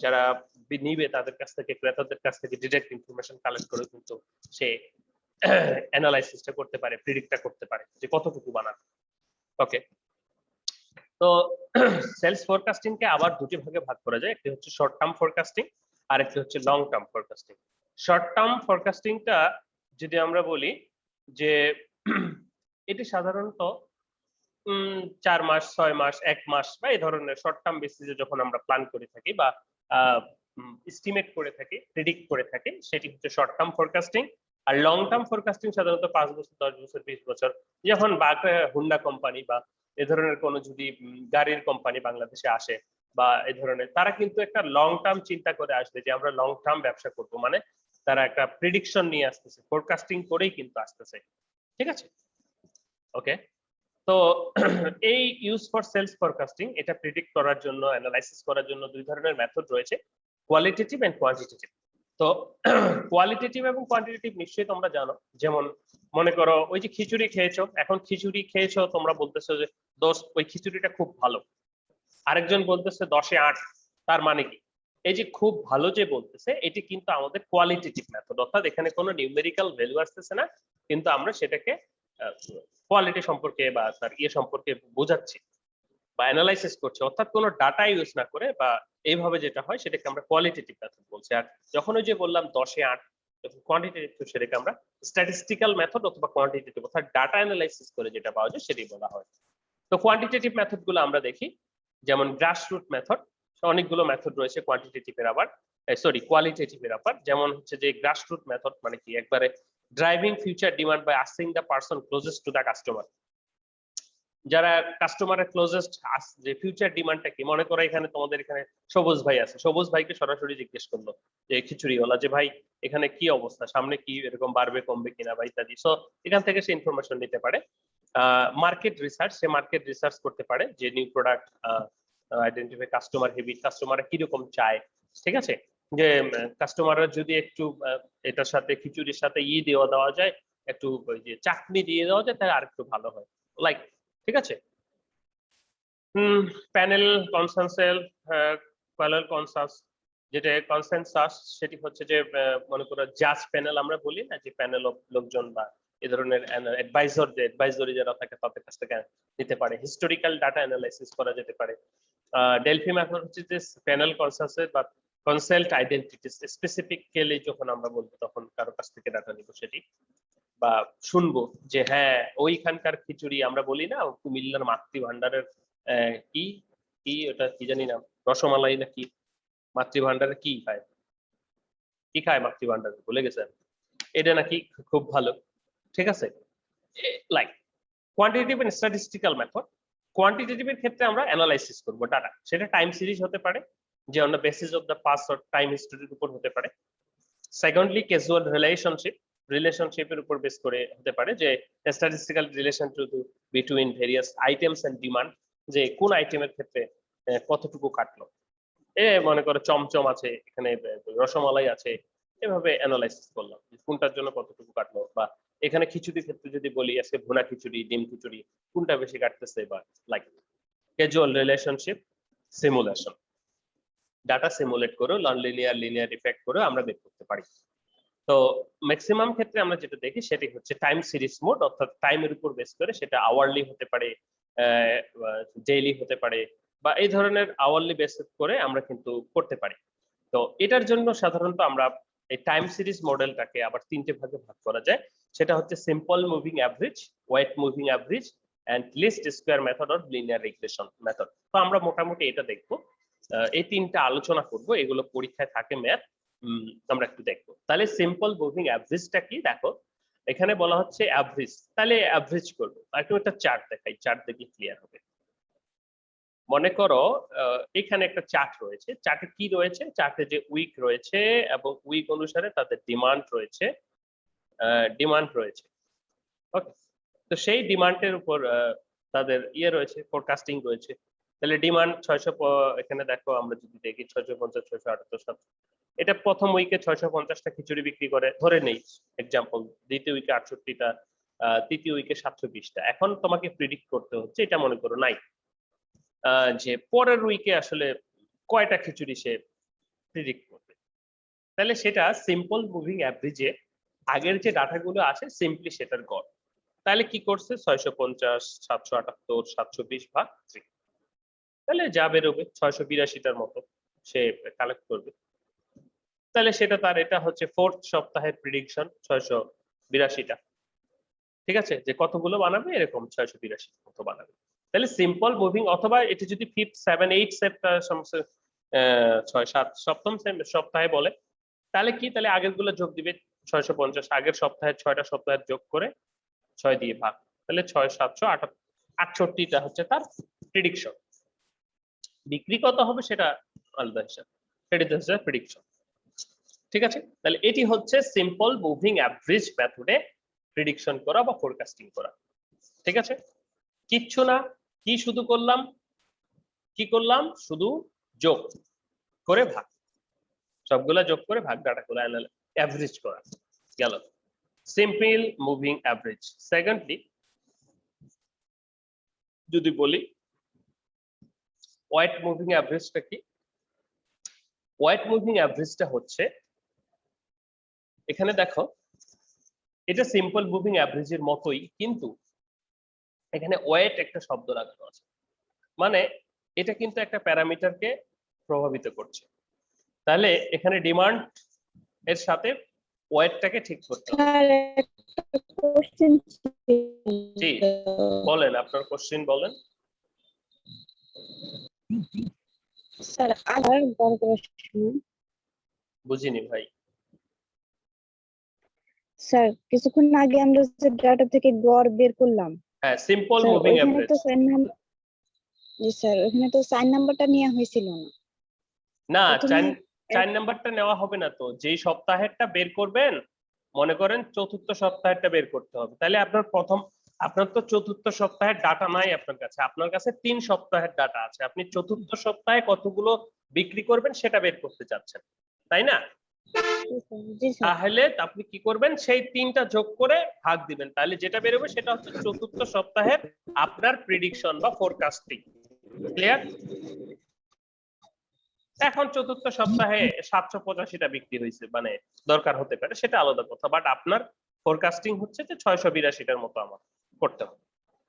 যারা নিবে তাদের কাছ থেকে, ক্রেতাদের কাছ থেকে ডিরেক্ট ইনফরমেশন কালেক্ট করে কিন্তু সে অ্যানালাইসিসটা করতে পারে, প্রিডিক্টটা করতে পারে যে কতটুকু বানাবে। ওকে, তো সেলস ফোরকাস্টিং কে আবার দুটি ভাগে ভাগ করা যায়, একটি হচ্ছে শর্ট টার্ম ফোরকাস্টিং আর একটি হচ্ছে long term forecasting. Short term ফোরকাস্টিংটা যদি আমরা বলি যে এটি সাধারণত 4 মাস, 6 মাস, 1 মাস বা এই ধরনের শর্ট টার্ম বেসিসে যখন আমরা প্ল্যান করে থাকি বা এস্টিমেট করে থাকি, প্রেডিক্ট করে থাকি, সেটি হচ্ছে শর্ট টার্ম ফোরকাস্টিং। আর লং টার্ম ফোরকাস্টিং সাধারণত 5 বছর, 10 বছর, 20 বছর, যখন হুন্ডা কোম্পানি বা এ ধরনের কোনো যদি গাড়ির কোম্পানি বাংলাদেশে আসে বা এই ধরনের, তারা কিন্তু একটা লং টার্ম চিন্তা করে আসবে যে আমরা লং টার্ম ব্যবসা করব, মানে তারা একটা প্রেডিকশন নিয়ে আসতেছে, ফোরকাস্টিং করেই কিন্তু আসতেছে। ঠিক আছে, ওকে। তো এই ইউজ ফর সেলস ফোরকাস্টিং, এটা প্রেডিক্ট করার জন্য, অ্যানালাইসিস করার জন্য 2 ধরনের মেথড রয়েছে, কোয়ালিটেটিভ এন্ড কোয়ান্টিটেটিভ। তো কোয়ালিটেটিভ এবং কোয়ান্টিটেটিভ নিশ্চয়ই তোমরা জানো। যেমন মনে করো ওই যে খিচুড়ি খেয়েছো, এখন খিচুড়ি খেয়েছো, তোমরা বলতেছো যে দোস্ত ওই খিচুড়িটা খুব ভালো, আরেকজন বলতেছে 10-এ 8, তার মানে কি? এই যে খুব ভালো যে বলতেছে, এটি কিন্তু আমাদের কোয়ালিটেটিভ মেথড, অর্থাৎ এখানে কোনো নিউমেরিক্যাল ভ্যালু আসতেছে না, কিন্তু আমরা সেটাকে কোয়ালিটি সম্পর্কে বা তার সম্পর্কে বোঝাচ্ছি বা অ্যানালাইসিস করছি, অর্থাৎ কোনো ডাটা ইউজ না করে, বা এইভাবে যেটা হয় সেটাকে আমরা কোয়ালিটেটিভ মেথড বলছি। আর যখন ওই যে বললাম 10-এ 8, কোয়ান্টিটেটিভ, সেটাকে আমরা স্ট্যাটিস্টিক্যাল মেথড অথবা কোয়ান্টিটেটিভ, অর্থাৎ ডাটা অ্যানালাইসিস করে যেটা পাওয়া যায় সেটাই বলা হয়। তো কোয়ান্টিটেটিভ মেথড গুলো আমরা দেখি, যেমন গ্রাসরুট মেথড, অনেকগুলো মেথড রয়েছে কোয়ান্টিটেটিভের আবার সরি কোয়ালিটেটিভের আবার, যেমন হচ্ছে যে গ্রাসরুট মেথড, মানে কি একবারে driving future demand by asking the person closest to the customer. যারা কাস্টমারের ক্লোজেস্ট যে ফিউচার ডিমান্ডটা কি, মনে করো এখানে তোমাদের এখানে সবুজ ভাই আছে, সবুজ ভাইকে সরাসরি জিজ্ঞেস করলো যে খিচুড়িওয়ালা যে ভাই এখানে কি অবস্থা, সামনে কি এরকম বাড়বে কমবে কিনা বা ইত্যাদি। সো এখান থেকে সে ইনফরমেশন নিতে পারে। মার্কেট রিসার্চ, সে মার্কেট রিসার্চ করতে পারে যে new product identify customer habit, কাস্টমাররা কিরকম চায়, ঠিক আছে, যে কাস্টমাররা যদি একটু এটার সাথে খিচুড়ির সাথে দেওয়া যায়, একটু ওই যে চাটনি দিয়ে দেওয়া যায় তাহলে আর একটু ভালো হয়, লাইক, ঠিক আছে। প্যানেল কনসেনসাস, প্যানেল কনসাস, যেটা কনসেনসাস সেটি হচ্ছে যে মনে করো জাজ প্যানেল আমরা বলি না, যে প্যানেল অফ লোকজন বা এই ধরনের অ্যাডভাইজরি যারা থাকে তাদের কাছ থেকে নিতে পারে। হিস্টোরিক্যাল ডাটা অ্যানালাইসিস করা যেতে পারে। ডেলফি মেথড হচ্ছে যে প্যানেল কনসাসের বা কনসাল্ট আইডেন্টিটিস, স্পেসিফিক্যালি যখন আমরা বলবো তখন কারো কাছ থেকে ডাটা নিব সেটি, বা শুনবো যে হ্যাঁ ওইখানকার খিচুড়ি, আমরা বলি না কুমিল্লার মাতৃভান্ডারের কি কি ওটা কি জানি না, রসমালাই না কি, মাতৃভান্ডারে কি খায়, কি খায় মাতৃভান্ডারে ভুলে গেছে, এটা নাকি খুব ভালো, ঠিক আছে। Like quantitative and statistical method, কোয়ান্টিটেটিভের ক্ষেত্রে আমরা অ্যানালাইসিস করব ডাটা, সেটা টাইম সিরিজ হতে পারে, যে on the basis of the past or time হিস্টরির উপর হতে পারে। সেকেন্ডলি ক্যাজুয়াল রিলেশনশিপের উপর বেস করে হতে পারে, যে statistical relation to between various items and demand, যে কোন আইটেমের ক্ষেত্রে কতটুকু কাটলো, মনে করো চমচম আছে এখানে, রসমালাই আছে, এভাবে অ্যানালাইসিস করলাম কোনটার জন্য কতটুকু কাটলো, বা এখানে খিচুড়ির ক্ষেত্রে যদি বলি আজকে ভুনা খিচুড়ি ডিম খিচুড়ি কোনটা বেশি কাটতেছে, বা like casual relationship simulation, data simulate করে লিনিয়ার ইফেক্ট করে আমরা বের করতে পারি। তো ম্যাক্সিমাম ক্ষেত্রে আমরা যেটা দেখি সেটি হচ্ছে টাইম সিরিজ মোড, অর্থাৎ টাইমের উপর বেস করে, সেটা আওয়ারলি হতে পারে, ডেইলি হতে পারে, বা এই ধরনের আওয়ারলি বেস করে আমরা কিন্তু করতে পারি। তো এটার জন্য সাধারণত আমরা এই টাইম সিরিজ মডেলটাকে আবার তিনটে ভাগে ভাগ করা যায়, সেটা হচ্ছে simple moving average, weight moving average and least square method or linear regression method. তো আমরা মোটামুটি এটা দেখবো, এই তিনটা আলোচনা করব, এগুলো পরীক্ষায় থাকে ম্যাথ, আমরা একটু দেখবো। তাহলে সিম্পল মুভিং অ্যাভারেজটা কি, দেখো এখানে বলা হচ্ছে অ্যাভারেজ, তাহলে অ্যাভারেজ করবো, একটু একটা চার্ট দেখাই, চার্ট দেখলে ক্লিয়ার হবে। মনে করো এখানে একটা চার্ট রয়েছে, চার্টে কি রয়েছে, চার্টে যে উইক রয়েছে এবং উইক অনুসারে তাদের ডিমান্ড রয়েছে, ওকে। তো সেই ডিমান্ডের উপর তাদের রয়েছে, ফোরকাস্টিং রয়েছে। তাহলে ডিমান্ড 600, এখানে দেখো আমরা যদি দেখি 650, 678, এটা প্রথম উইকে 650টা খিচুড়ি বিক্রি করে ধরে নেই এক্সাম্পল, দ্বিতীয় উইকে 68টা, তৃতীয় উইকে 720টা। এখন তোমাকে প্রিডিক্ট করতে হচ্ছে, এটা মনে করো নাই, যে পরের উইকে আসলে কয়টা খিচুড়ি সে প্রিডিক্ট করবে। তাহলে সেটা সিম্পল মুভিং অ্যাভারেজে আগের যে ডাটাগুলো আছে সিম্পলি সেটার গড়। তাহলে কি করছে, 650, 778, 720 ভাগ 3, তাহলে যা বেরোবে 682টার মতো সে কালেক্ট করবে। তাহলে সেটা তার, এটা হচ্ছে 4th সপ্তাহের প্রিডিকশন 682টা, ঠিক আছে, যে কতগুলো বানাবে এরকম 682 মতো বানাবে। তাহলে সিম্পল মুভিং, অথবা এটা যদি 5th 7 8 সপ্তম সপ্তাহে বলে, তাহলে কি, তাহলে আগের গুলো যোগ দিবে, 650 আগের সপ্তাহে 6টা সপ্তাহের যোগ করে 6 দিয়ে ভাগ, তাহলে 6 768টা হচ্ছে তার প্রিডিকশন। বিক্রি কত হবে সেটা আলাদা হিসাব, সেটা হচ্ছে প্রিডিকশন, ঠিক আছে। তাহলে এটি হচ্ছে সিম্পল মুভিং অ্যাভারেজ মেথডে প্রিডিকশন করা বা ফোরকাস্টিং করা, ঠিক আছে। কিচ্ছু না, কি শুধু করলাম, শুধু যোগ করে ভাগ, সবগুলা যোগ করে ভাগ, ডাটাগুলো অ্যাভারেজ করা গেল, সিম্পল মুভিং অ্যাভারেজ। সেকেন্ডলি যদি বলি ওয়েট মুভিং অ্যাভারেজটা কি, ওয়েট মুভিং অ্যাভারেজটা হচ্ছে, এখানে দেখো এটা সিম্পল মুভিং অ্যাভারেজের মতোই, কিন্তু এখানে ওয়েট একটা শব্দ লাগানো আছে, মানে এটা কিন্তু একটা প্যারামিটারকে প্রভাবিত করছে। তাহলে এখানে ডিমান্ড এর সাথে ওয়েটটাকে ঠিক করতে হবে। জি বলেন, আপনার কোশ্চেন বলেন। স্যার আর গড় করার সময় বুঝিনি ভাই। স্যার কিছুক্ষণ আগে আমরা যে ডাটা থেকে গড় বের করলাম হ্যাঁ, সিম্পল স্যার মুভিং ওইখানে অ্যাভারেজ। তো সাইন নাম্বার, জি স্যার ওইখানে তো সাইন নাম্বারটা নেওয়া হয়েছিল না না, প্রথমে। চার নাম্বারটা নেওয়া হবে না তো, যেই সপ্তাহেরটা বের করবেন, মনে করেন চতুর্থ সপ্তাহেরটা বের করতে হবে, তাহলে আপনার তো চতুর্থ সপ্তাহের ডাটা নাই আপনার কাছে, আপনার কাছে 3 সপ্তাহের ডাটা আছে, আপনি চতুর্থ সপ্তাহে কতগুলো বিক্রি করবেন সেটা বের করতে চাচ্ছেন, তাই না? জি স্যার। তাহলে আপনি কি করবেন, সেই 3টা যোগ করে ভাগ দিবেন, তাহলে যেটা বেরোবে সেটা হচ্ছে চতুর্থ সপ্তাহের আপনার প্রেডিকশন বা ফোরকাস্টিং। ক্লিয়ার? এখন চতুর্থ সপ্তাহে 785টা বিক্রি হয়েছে, মানে দরকার হতে পারে, সেটা আলাদা কথা, বাট আপনার ফোরকাস্টিং হচ্ছে যে 682টার মতো আমার করতে হবে,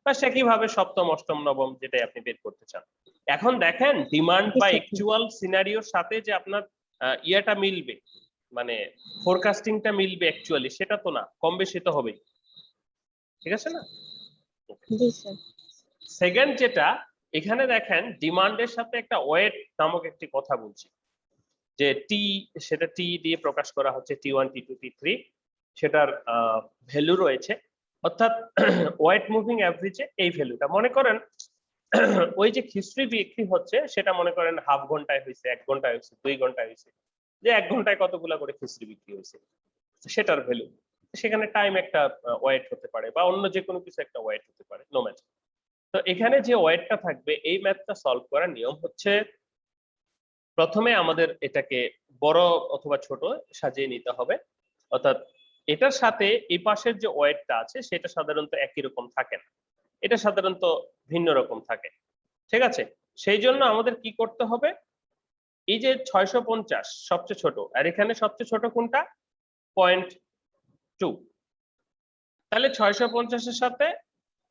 বা সে কিভাবে সপ্তম অষ্টম নবম যেটাই আপনি বের করতে চান। এখন দেখেন ডিমান্ড জি বা স্যার। অ্যাকচুয়াল সিনারিওর সাথে যে আপনার ইয়েটা মিলবে, মানে ফোরকাস্টিংটা মিলবে অ্যাকচুয়ালি, সেটা তো না, কম বেশি তো হবেই, ঠিক আছে না? জি স্যার। সেকেন্ড যেটা, এখানে দেখেন ডিমান্ডের সাথে একটা ওয়েট নামক একটি কথা বলছি, যে টি, সেটা টি দিয়ে প্রকাশ করা হচ্ছে, T1 T2 T3, সেটার ভ্যালু রয়েছে, অর্থাৎ ওয়েট মুভিং অ্যাভারেজে এই ভ্যালুটা মনে করেন ওই যে খিচুড়ি বিক্রি হচ্ছে সেটা মনে করেন হাফ ঘন্টায় হয়েছে, 1 ঘন্টায় হয়েছে, 2 ঘন্টায় হয়েছে, যে 1 ঘন্টায় কতগুলা করে খিচুড়ি বিক্রি হয়েছে সেটার ভ্যালু, সেখানে টাইম একটা ওয়েট হতে পারে, বা অন্য যে কোনো কিছু একটা ওয়েট হতে পারে, নো ম্যাটার। তো এখানে যে ওয়েটটা থাকবে, এই ম্যাথটা সলভ করার নিয়ম হচ্ছে, প্রথমে আমাদের এটাকে বড় অথবা ছোট সাজিয়ে নিতে হবে, অর্থাৎ এটার সাথে এই পাশের যে ওয়েটটা আছে সেটা সাধারণত একই রকম থাকে না, এটা সাধারণত ভিন্ন রকম থাকে, ঠিক আছে? সেই জন্য আমাদের কি করতে হবে, এই যে 650 সবচেয়ে ছোট, আর এখানে সবচেয়ে ছোট কোনটা, 0.2, তাহলে 650-এর সাথে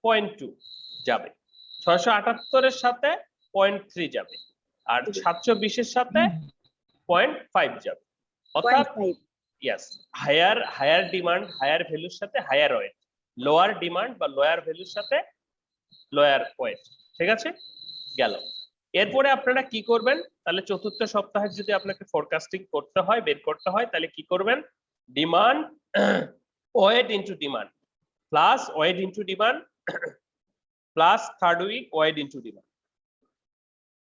0.2 যাবে, 678-এর সাথে 0.3 যাবে, আর 720-এর সাথে 0.5 যাবে, অর্থাৎ 0.5। ইয়াস, হায়ার ডিমান্ড হায়ার ভ্যালুর সাথে হায়ার ওয়েট, লোয়ার ডিমান্ড বা লোয়ার ভ্যালুর সাথে লোয়ার ওয়েট, ঠিক আছে? গেল। এরপরে আপনারা কি করবেন, তাহলে চতুর্থ সপ্তাহে যদি আপনাকে ফোরকাস্টিং করতে হয়, বের করতে হয়, তাহলে কি করবেন, demand weight into demand plus weight into demand plus third week weight into demand.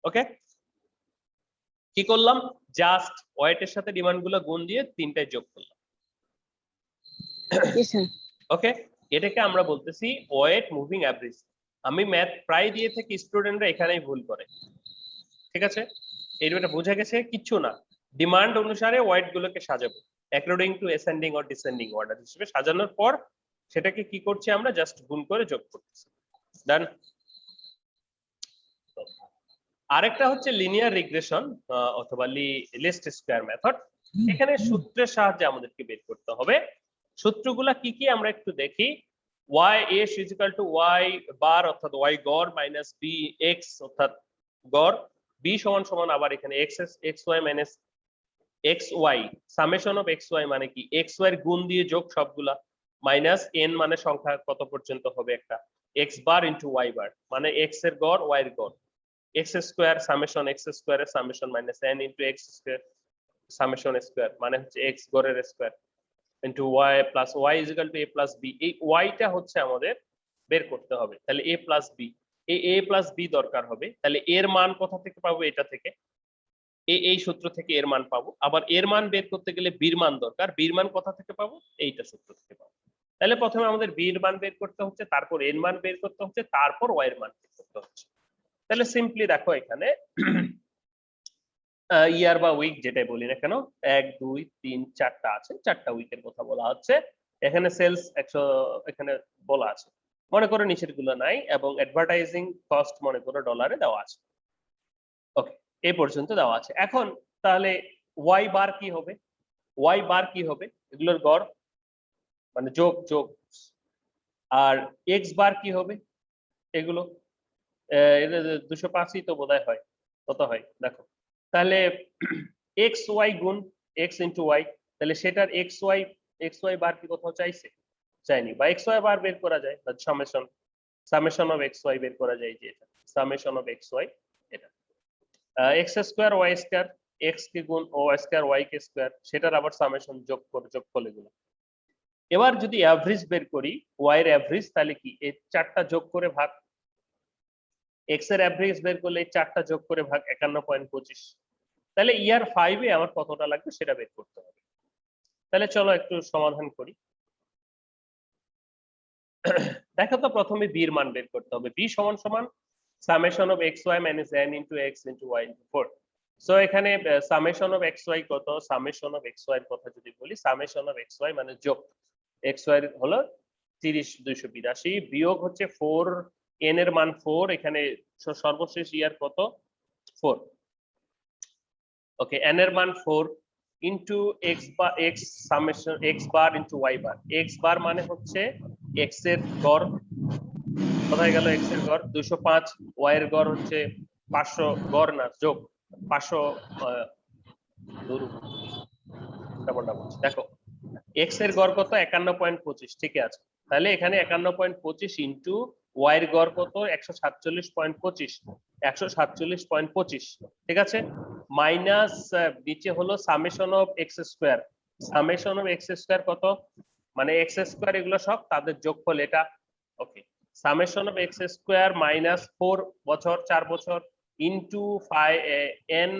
Okay, কি করলাম, জাস্ট ওয়েটের সাথে ডিমান্ড গুলো গুণ দিয়ে 3টায় যোগ করলাম। জি স্যার। ওকে, এটাকে আমরা বলতেছি ওয়েট মুভিং অ্যাভারেজ। আমি ম্যাথ প্রায় দিয়ে থেকে স্টুডেন্টরা এখানেই ভুল করে, ঠিক আছে? এইটা বোঝা গেছে, কিচ্ছু না, ডিমান্ড অনুসারে ওয়েট গুলোকে সাজাবো according to ascending or descending order হিসেবে সাজানোর পর সেটাকে কি করছি আমরা, জাস্ট গুণ করে যোগ করতেছি, ডান। আরেকটা হচ্ছে লিনিয়ার রিগ্রেশন অথবা লিস্ট স্কয়ার মেথড। এখানে সূত্রের সাহায্যে আমাদেরকে বের করতে হবে। সূত্রগুলা কি কি আমরা একটু দেখি। y(s) = y বার অর্থাৎ y গড় মাইনাস b x অর্থাৎ গড়, b সমান সমান আবার এখানে xy minus xy, summation of xy মানে কি, xy এর গুণ দিয়ে যোগ সবগুলা, মাইনাস n মানে সংখ্যা কত পর্যন্ত হবে একটা, x bar into y bar মানে x এর গড় y এর গড়, x স্কয়ার সামেশন x স্কয়ারের summation minus n into x square summation square মানে হচ্ছে x গড়ের square into y plus y is equal to a plus b। এই y টা হচ্ছে আমাদের বের করতে হবে, তাহলে a প্লাস b, এই a প্লাস b দরকার হবে, তাহলে এর মান কোথা থেকে পাবো, এটা থেকে, এই সূত্র থেকে এর মান পাবো, আবার এর মান বের করতে গেলে b এর মান দরকার, b এর মান কোথা থেকে পাবো, এইটা সূত্র থেকে পাবো। তাহলে প্রথমে আমাদের b এর মান বের করতে হচ্ছে, তারপর এর মান বের করতে হচ্ছে, তারপর y এর মান বের করতে হচ্ছে। তাহলে সিম্পলি দেখো এখানে ইয়ার বা উইক যেটাই বলি না কেন, 1 2 3 4টা আছে, 4টা উইকের কথা বলা হচ্ছে। এখানে সেলস 100 এখানে বলা আছে, মনে করো নিচের গুলো নাই, এবং অ্যাডভার্টাইজিং কস্ট মনে করো ডলারে দেওয়া আছে। ওকে, এই পর্যন্ত দেওয়া আছে। এখন তাহলে ওয়াই বার কি হবে, ওয়াই বার কি হবে, এগুলোর গড় মানে যোগ যোগ, আর এক্স বার কি হবে, এগুলো 205ই তো বোধহয় হয়, কত হয় দেখো, তাহলে এক্স ওয়াই গুণ এক্স ইন্টু ওয়াই, তাহলে সেটার এক্স ওয়াই বার কি কোথাও চাইছে, চাইনি, বা এক্স ওয়াই বার বের করা যায়, সামেশন অফ এক্স ওয়াই বের করা যায়, যে এটা সামেশন অফ এক্স ওয়াই এটা। X square y square, x কে গুণ ওয়াই স্কোয়ার ওয়াই কে স্কোয়ার, সেটার আবার সামেশন যোগফল এগুলো। এবার যদি অ্যাভারেজ বের করি ওয়াই এর অ্যাভারেজ, তাহলে কি এই চারটা যোগ করে ভাগ, এক্স এর অ্যাভারেজ বের করলে এই চারটা যোগ করে ভাগ 51.25, তাহলে ইয়ার 5 এ আমার কতটা লাগবে সেটা বের করতে হবে। তাহলে চলো একটু সমাধান করি। দেখো তো প্রথমে বি এর মান বের করতে হবে। বি সমান সমান summation of x Y minus N into X into Y into 4। So এখানে সামেশন অফ এক্স ওয়াই কত, সামেশন অফ এক্স ওয়াই এর কথা যদি বলি, সামেশন অফ এক্স ওয়াই মানে যোগ এক্স ওয়াই হলো 30,282 বিয়োগ হচ্ছে 4 এন এর মান 4, এখানে সর্বশেষ ইয়ার কত 4, ওকে এন এর মান 4 ইনটু এক্স বা x summation x bar into y bar. X bar মানে হচ্ছে এক্স এর গড়, কোথায় গেল এক্স এর গড় 205, ওয়াই এর গড় হচ্ছে 500, গড় না যোগ 500, দেখো এক্স এর গড় কত 51.25, ঠিক আছে, তাহলে এখানে 51.25 ইনটু ওয়াই এর গড় কত 147.25, 147.25, ঠিক আছে, মাইনাস নিচে হলো summation of x square, summation of x square কত মানে এক্স স্কোয়ার এগুলো সব তাদের যোগফল এটা, okay, summation of x square minus 4 বছর 4 বছর ইনটু 5 এন,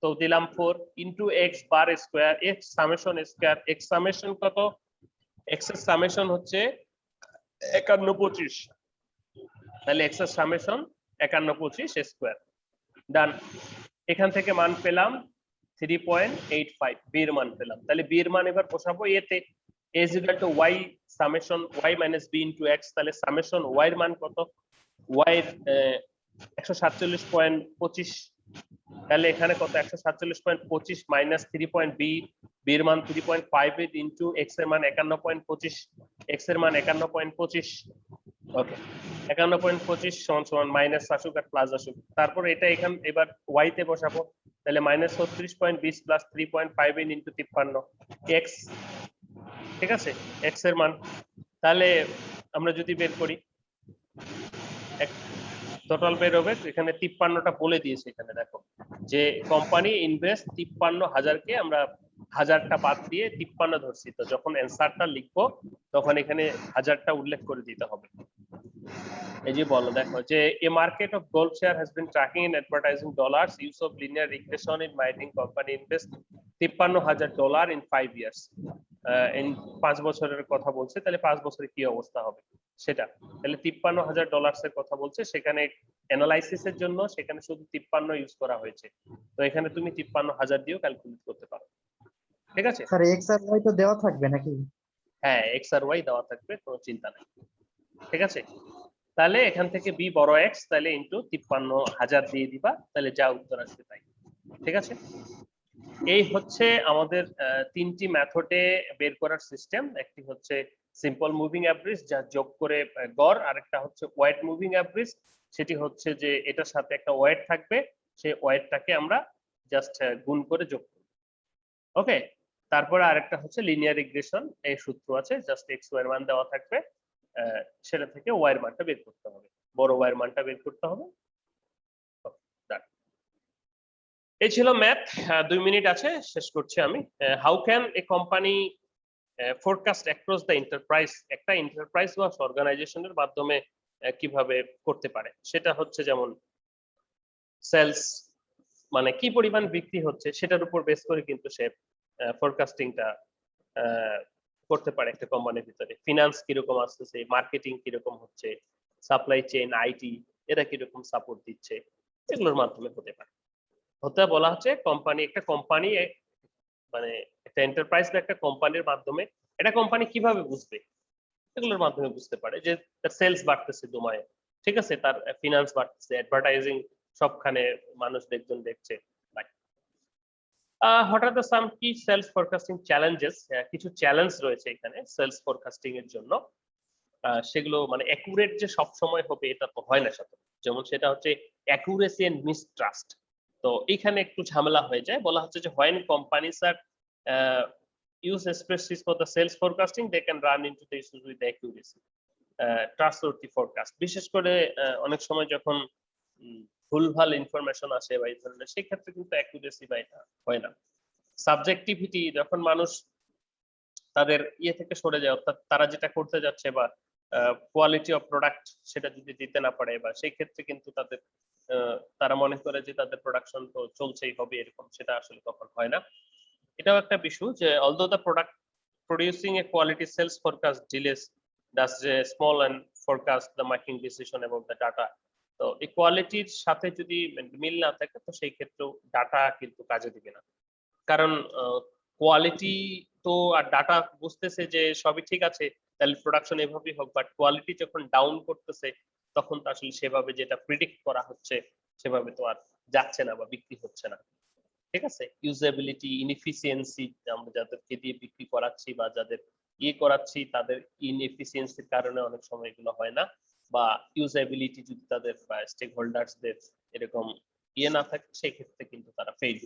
তো দিলাম 4 into x bar square, x summation square, x summation কত, এক্স এর সামেশন হচ্ছে 51.25, তাহলে এক্স এর সামেশন 51.25 স্কোয়ার, ডান। এখান থেকে মান পেলাম 3.85, বি এর মান পেলাম, তাহলে বি এর মান এবার বসাবো এতে, a is equal to y summation y minus b into x, তাহলে সামেশন y এর মান কত, y 147.25, তাহলে এখানে কত 147.25 মাইনাস 3.b, b এর মান 3.58 ইনটু x এর মান 51.25, x এর মান 51.25, ওকে 51.25 সমান সমান মাইনাস আসুক আর প্লাস আসুক, তারপর এটা এখান এবার y তে বসাবো, তাহলে মাইনাস 36.20 প্লাস 3.58 ইনটু 53 x, ঠিক আছে, x এর মান, তাহলে আমরা যদি বের করি টোটাল বের হবে, এখানে 53টা বলে দিয়েছে, এখানে দেখো যে কোম্পানি ইনভেস্ট 53,000 কে আমরা 1000টা বাদ দিয়ে 53 ধরছি, তো যখন অ্যানসারটা লিখবো তখন এখানে 1000টা উল্লেখ করে দিতে হবে। এই যে বলো দেখো যে a market of gold share has been tracking in advertising dollars use of linear regression in mining company invest $53,000 in 5 years, in 5 বছরের কথা বলছে, তাহলে 5 বছরে কি অবস্থা হবে সেটা, তাহলে $53,000 এর কথা বলছে, সেখানে অ্যানালাইসিসের জন্য সেখানে শুধু 53 ইউজ করা হয়েছে, তো এখানে তুমি 53,000 দিয়েও ক্যালকুলেট করতে পারো, ঠিক আছে স্যার এক্স আর ওয়াই তো দেওয়া থাকবে নাকি? হ্যাঁ এক্স আর ওয়াই দেওয়া থাকবে, কোনো চিন্তা নেই, ঠিক আছে, তাহলে এখান থেকে বি বড় এক্স, তাহলে ইনটু 53,000 দিয়ে দিবা, তাহলে যা উত্তর আসবে তাই, ঠিক আছে। এই হচ্ছে আমাদের তিনটি মেথডে বের করার সিস্টেম, একটি হচ্ছে সিম্পল মুভিং অ্যাভারেজ যা যোগ করে গড়, আরেকটা হচ্ছে ওয়েট মুভিং অ্যাভারেজ, সেটি হচ্ছে যে এটার সাথে একটা ওয়েট থাকবে, সেই ওয়েটটাকে আমরা জাস্ট গুণ করে যোগ করব, ওকে, তারপরে আরেকটা হচ্ছে লিনিয়ার রিগ্রেশন, এই সূত্র আছে, জাস্ট এক্স ওয়াই এর মান দেওয়া থাকবে, সেটা থেকে ওয়াই এর মানটা বের করতে হবে, বড় ওয়াই এর মানটা বের করতে হবে, এই ছিল ম্যাথ। 2 মিনিট আছে, শেষ করছি আমি। How can a company forecast across the enterprise, একটা এন্টারপ্রাইজ বা অর্গানাইজেশনের মাধ্যমে কিভাবে করতে পারে, সেটা হচ্ছে যেমন সেলস মানে কি পরিমাণ বিক্রি হচ্ছে সেটার উপর বেস করে কিন্তু সে ফোরকাস্টিংটা করতে পারে একটা কোম্পানির ভিতরে, ফিনান্স কিরকম আসতেছে, মার্কেটিং কিরকম হচ্ছে, সাপ্লাই চেইন, আইটি এরা কিরকম সাপোর্ট দিচ্ছে, এগুলোর মাধ্যমে হতে পারে। হতে বলা হচ্ছে কোম্পানি, একটা কোম্পানি মানে একটা এন্টারপ্রাইজ বা একটা কোম্পানির মাধ্যমে, এটা কোম্পানি কিভাবে বুঝবে, এগুলোর মাধ্যমে বুঝতে পারে যে তার সেলস বাড়তেছে দুমায়, ঠিক আছে, তার ফিনান্স বাড়তেছে, অ্যাডভার্টাইজিং সবখানে মানুষ দেখজন দেখছে। হঠাৎ সাম কি সেলস ফরকাস্টিং চ্যালেঞ্জেস, কিছু চ্যালেঞ্জ রয়েছে এখানে সেলস ফরকাস্টিং এর জন্য, সেগুলো মানে অ্যাকুরেট যে সব সময় হবে এটা তো হয় না সাথে, যেমন সেটা হচ্ছে অ্যাকুরেসি এন্ড মিসট্রাস্ট, তো এখানে একটু ঝামেলা হয়ে যায়, বলা হচ্ছে যে when companies are use spreadsheets for the sales forecasting they can run into the issues with accuracy, trustworthy forecast, বিশেষ করে অনেক সময় যখন ভুলভাল ইনফরমেশন আসে বা এই ধরনের, সেই ক্ষেত্রে কিন্তু অ্যাকুরেসি বা এটা হয় না। সাবজেক্টিভিটি যখন মানুষ তাদের ইয়ে থেকে সরে যায়, অর্থাৎ তারা যেটা করতে যাচ্ছে বা কোয়ালিটি অফ প্রোডাক্ট সেটা যদি দিতে না পারে, বা সেই ক্ষেত্রে কিন্তু তাদের তারা মনে করে যে তাদের প্রোডাকশন তো চলছেই হবে, এরকম সেটা আসলে তখন হয় না। এটাও একটা বিষয় যে although the product producing a quality sales forecast delays does a small and forecast the making decision about the data, তো এই কোয়ালিটির সাথে যদি মিল না থাকে তো সেই ক্ষেত্রেও ডাটা কিন্তু কাজে দিবে না। কারণ কোয়ালিটি তো আর ডাটা বুঝতেছে যে সবই ঠিক আছে, তাহলে প্রোডাকশন এভাবেই হোক, বাট কোয়ালিটি যখন ডাউন করতেছে তখন তো আসলে সেভাবে যেটা প্রিডিক্ট করা হচ্ছে সেভাবে তো আর যাচ্ছে না বা বিক্রি হচ্ছে না। ঠিক আছে, ইউজেবিলিটি, ইনএফিসিয়েন্সি, আমরা যাদেরকে দিয়ে বিক্রি করাচ্ছি বা যাদের করাচ্ছি তাদের ইনএফিসিয়েন্সির কারণে অনেক সময় এগুলো হয় না, বা ইউজেবিলিটি যদি তাদের স্টেক হোল্ডার্সদের এরকম না থাকে সেই ক্ষেত্রে কিন্তু তারা ফেল